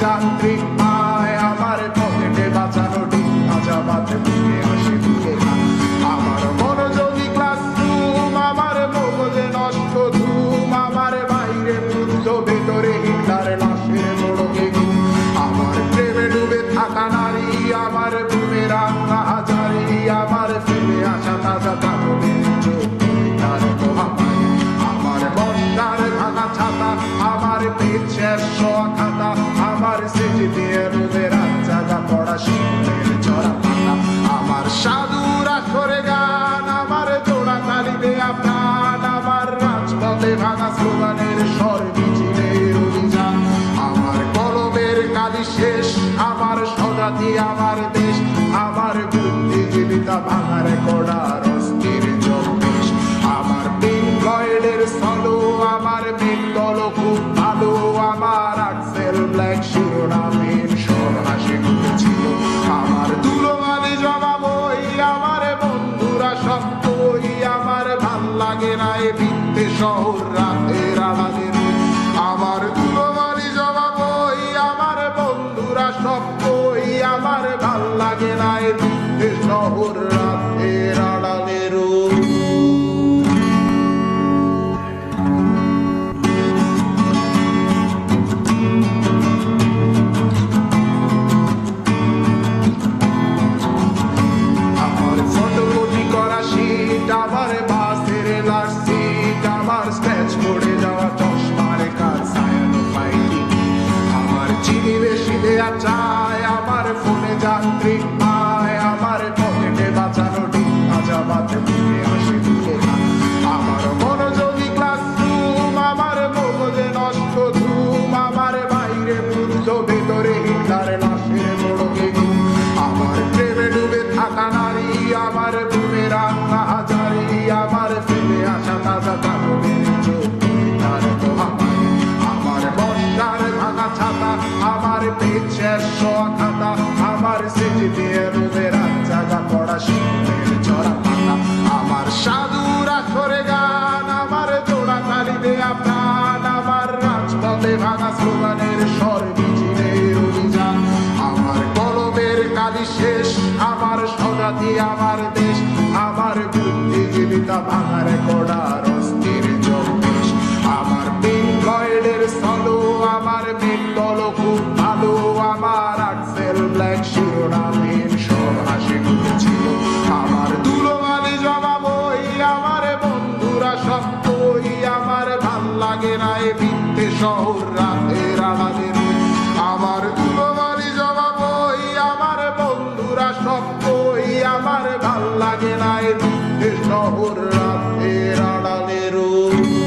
যান্ত্রিক পায় আমার পকেটে বাঁচানো ডিম ভাজা বাতে বুকে আসে বুকে আমার মনোযোগী ক্লাসরুম আমার মগজে নষ্ট ধুম আমার বাইরে বুদ্ধ ভেতরে হিটলার লাশের মোড়কে আমার প্রেমে ডুবে থাকা নারী আমার ঘুমের রান্না হাজারি আমার ফেলে আসা তাজা কাপড়ের চোখ তার মহামারী আমার বর্ষার ভাঙা ছাতা আমার পেট শেষ খাতা আমার সেটি দিয়ে রোদের জায়গা পড়া শীতের চড়া পাতা আমার সাধুরা করে গান আমার জোড়া তালি দেয়া প্রাণ আমার রাজপথে ভাঙা স্লোগানের স্বর মিছিলের অভিযান আমার কলমের কালি শেষ আমার স্বজাতি আমার দেশ আমার বুদ্ধিজীবিতা ভাঙার কড়ার অস্থির জন্মেশ আমার পিঙ্ক ফ্লয়েডের সলো আমার বেঙ্গল খুব ভালো আমার আক্সেল ব্ল্যাক শিরোনামের সব হাসি খুঁজেছিল আমার ধুলোমালি জমা বই আমার বন্ধুরা সব বই আমার ভাল লাগে না এ ভিত্তে শহর রাতের আড়ালের আমার ধুলোমালি জমা বই আমার বন্ধুরা সব বই আমার ভাল লাগে না এ ভিত্তে শহর রাতের আড়ালের আমার বাসের লাশ সিট আমার স্ক্র্যাচ পড়ে যাওয়া চশমার কাজ সায়ানো পাইনি আমার চিনি বেশি দেয়া চায় আমার ফোনে যান্ত্রিক পায় আমার পকেটে বাঁচানো ডিম ভাজা বাতে বুকে আসে বুকে আমার মনোযোগী ক্লাসরুম আমার মগজে নষ্ট ধুম আমার বাইরে বুদ্ধ ভেতরে হিটলার লাশের মোড়কে আমার প্রেমে ডুবে থাকা নারী আমার ঘুমের রান্না হাজারি আমার ফেলে আসা তাজা কাপড়ের চোখ তার মহামারী আমার বর্ষার ভাঙা ছাতা আমার পেট শেষ খাতা আমার সেটি দিয়ে রোদের জায়গা পড়া শীতের চড়া পাতা আমার সাধুরা করে গান আমার জোড়া তালি দেয়া প্রাণ আমার রাজপথে ভাঙা স্লোগানের স্বর মিছিলের অভিযান আমার কলমের কালি শেষ আমার স্বজাতি আমার দেশ আমার বুদ্ধিজীবিতা ভাঙার কড়ার অস্থির জন্মেশ আমার পিঙ্ক ফ্লয়েডের সলো আমার বেঙ্গল খুব ভালো আমার আক্সেল ব্ল্যাক শিরোনামের সব হাসি খুঁজেছিল আমার ধুলোমালি জমা বই আমার বন্ধুরা সব বই আমার ভাল লাগে না এ ভিত্তে শহর রাতের আড়ালের আমার ধুলোমালি জমা বই আমার বন্ধুরা সব